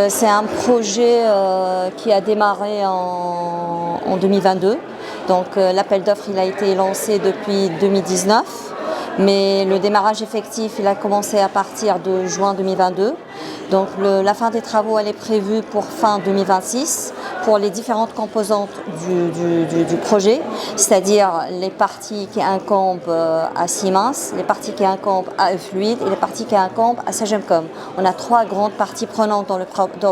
C'est un projet qui a démarré en 2022. L'appel d'offres il a été lancé depuis 2019, mais le démarrage effectif il a commencé à partir de juin 2022. La fin des travaux elle est prévue pour fin 2026 pour les différentes composantes du projet, c'est-à-dire les parties qui incombent à Siemens, les parties qui incombent à E-Fluid et les parties qui incombent à Sagemcom. On a 3 grandes parties prenantes dans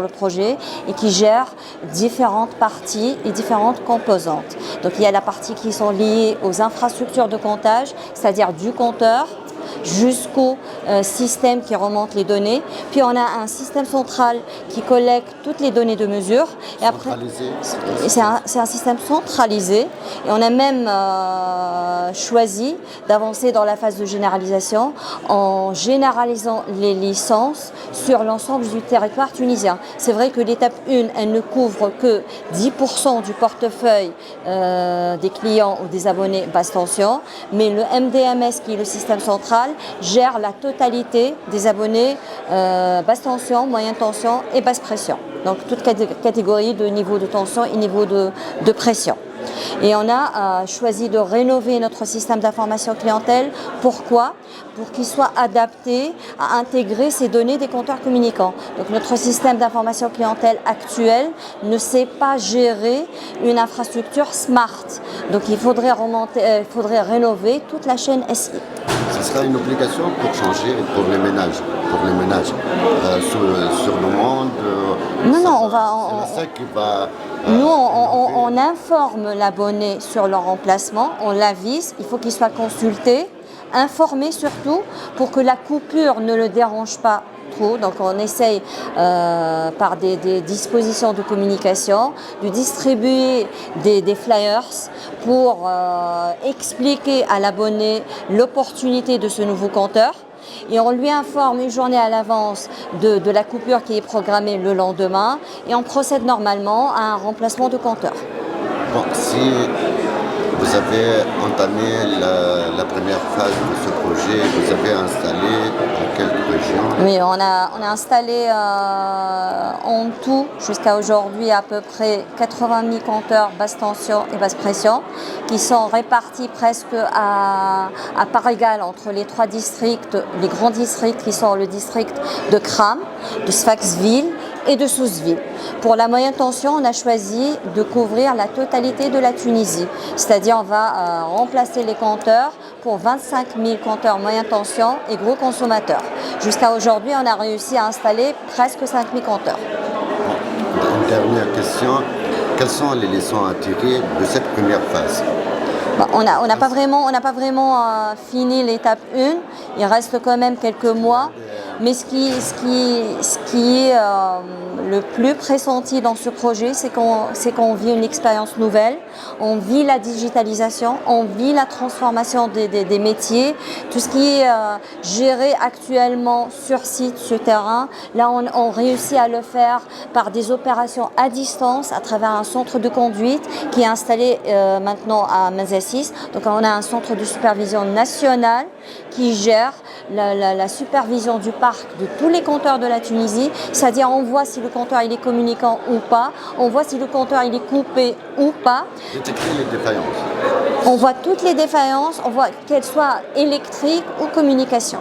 le projet et qui gèrent différentes parties et différentes composantes. Il y a la partie qui sont liées aux infrastructures de comptage, c'est-à-dire du compteur jusqu'au système qui remonte les données. Puis on a un système central qui collecte toutes les données de mesure. Et après, c'est un système centralisé. Et on a même choisi d'avancer dans la phase de généralisation en généralisant les licences sur l'ensemble du territoire tunisien. C'est vrai que l'étape 1, elle ne couvre que 10% du portefeuille des clients ou des abonnés basse tension, mais le MDMS, qui est le système central, gère la totalité des abonnés basse tension, moyenne tension et basse pression. Donc toute catégorie de niveau de tension et niveau de pression. Et on a choisi de rénover notre système d'information clientèle. Pourquoi ? Pour qu'il soit adapté à intégrer ces données des compteurs communicants. Notre système d'information clientèle actuel ne sait pas gérer une infrastructure smart. Il faudrait rénover toute la chaîne SI. Ce sera une obligation pour changer pour les ménages, sur demande. Non, c'est ça qui va. Nous, on informe l'abonné sur leur emplacement, on l'avise, il faut qu'il soit consulté, informé surtout pour que la coupure ne le dérange pas trop. On essaye par des dispositions de communication de distribuer des flyers pour expliquer à l'abonné l'opportunité de ce nouveau compteur. Et on lui informe une journée à l'avance de la coupure qui est programmée le lendemain et on procède normalement à un remplacement de compteur. Bon, si vous avez entamé la première phase de ce projet, vous avez installé dans quelle région? Oui, on a installé en tout jusqu'à aujourd'hui à peu près 80 000 compteurs basse tension et basse pression qui sont répartis presque à part égale entre les 3 districts, les grands districts qui sont le district de Kram, de Sfaxville et de Sousseville. Pour la moyenne tension, on a choisi de couvrir la totalité de la Tunisie, c'est-à-dire on va remplacer les compteurs pour 25 000 compteurs moyenne tension et gros consommateurs. Jusqu'à aujourd'hui, on a réussi à installer presque 5 000 compteurs. Une dernière question, quelles sont les leçons à tirer de cette première phase? On n'a pas vraiment fini l'étape 1, il reste quand même quelques mois. Mais ce qui est le plus pressenti dans ce projet, c'est qu'on vit une expérience nouvelle, on vit la digitalisation, on vit la transformation des métiers, tout ce qui est géré actuellement sur site, sur terrain. Là, on réussit à le faire par des opérations à distance à travers un centre de conduite qui est installé maintenant à Mazassis. On a un centre de supervision national qui gère la supervision du parc de tous les compteurs de la Tunisie, c'est-à-dire on voit si le compteur il est communicant ou pas, on voit si le compteur il est coupé ou pas. Détecter les défaillances. On voit toutes les défaillances, on voit qu'elles soient électriques ou communication.